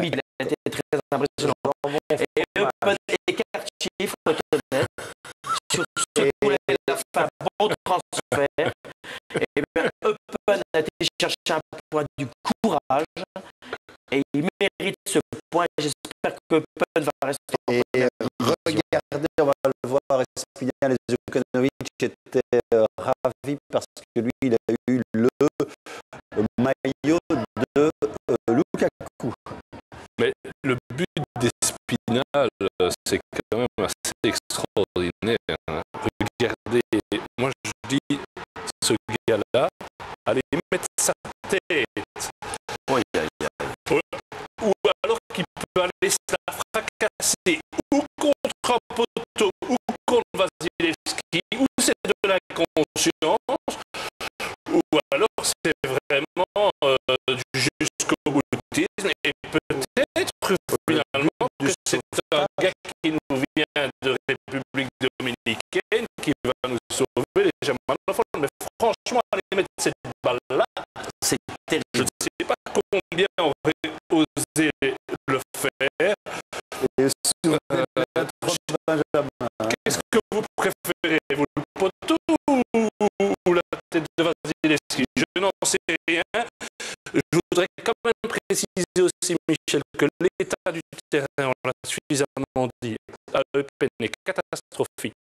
il a été très impressionnant. Et Eupen Ekarchi, il faut être honnête, sur ce coup-là, il a fait un bon transfert. Et bien, Eupen a été chercher un point du courage. Et il mérite ce point. J'espère que Eupen va rester. Et regardez, on va le voir, Espinal et Zukanovic étaient ravis parce que lui, il a eu le maillot de Lukaku. Mais le but d'Espinal, c'est quand même assez extraordinaire. Hein. Regardez, moi je dis, ce gars-là, allez mettre sa tête. Oui, Ou alors qu'il peut aller se la fracasser ou contre un poteau ou contre Vasilevski, ou c'est de l'inconscience, ou alors c'est vraiment du jusqu'au boutisme, et peut-être finalement que c'est un gars qui nous vient de République dominicaine qui va nous sauver les germanophones. Mais franchement, aller mettre cette balle-là, c'est terrible. je ne sais pas combien on aurait osé le faire. Et Qu'est-ce que vous préférez, vous, le poteau ou la tête de Vasilevski? Je n'en sais rien. Je voudrais quand même préciser aussi, Michel, que l'état du terrain, on l'a suffisamment dit, à Eupen est catastrophique.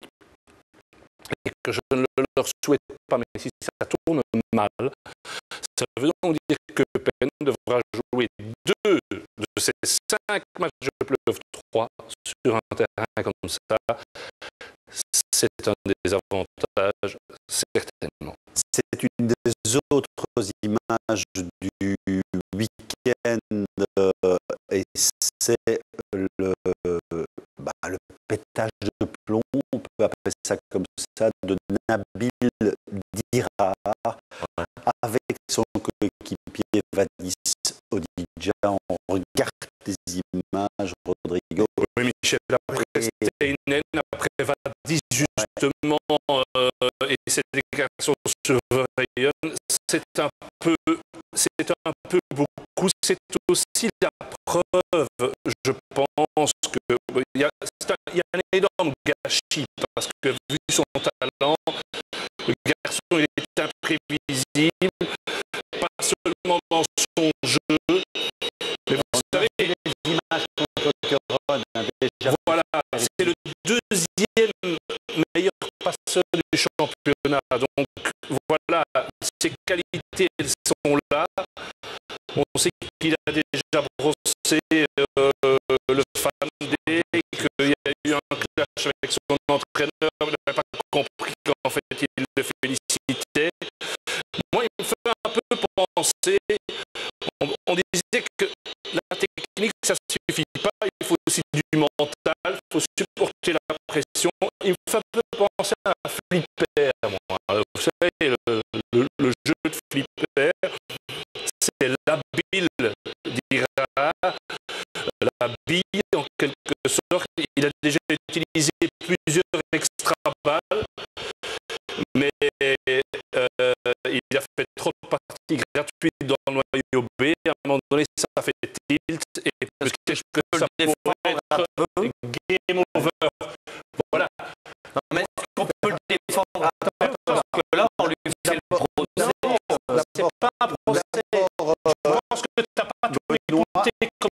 Et que je ne leur souhaite pas, mais si ça tourne mal, ça veut donc dire que Eupen devra jouer 2 de ces 5 matchs de play-off, 3 sur un terrain comme ça. C'est un des avantages, certainement. c'est une des autres images du week-end et c'est le pétage de plomb, on peut appeler ça comme ça, de Nabil Dirar avec son coéquipier Vadis Odidja. On regarde des images, Rodrigo. Oui, Michel, après Steinen, après Vadis, justement, et cette déclaration sur Ryan, c'est un peu beaucoup. C'est aussi la preuve, je pense, qu'il y a un énorme gâchis, parce que vu son talent, le garçon il est imprévisible, pas seulement dans son jeu, mais vous savez, les images contre Corone, déjà. voilà, c'est le 2e meilleur passeur du championnat. Donc voilà, ses qualités, elles sont là. On sait qu'il a déjà brossé le fan day, qu'il y a eu un clash avec son entraîneur, il n'avait pas compris qu'en fait il le félicitait. Moi, il me fait un peu penser, on disait que la technique, ça ne suffit pas, il faut aussi du mental, il faut supporter la pression. Il me fait un peu penser à un flipper, moi. Vous savez, le jeu de flipper, c'est l'habile d'Ira, la bille en quelque sorte. Il a déjà utilisé plusieurs extra-balles, mais il a fait trop de parties gratuites dans le noyau B. À un moment donné, ça fait tilt. Et peut-être que ça pourrait être game over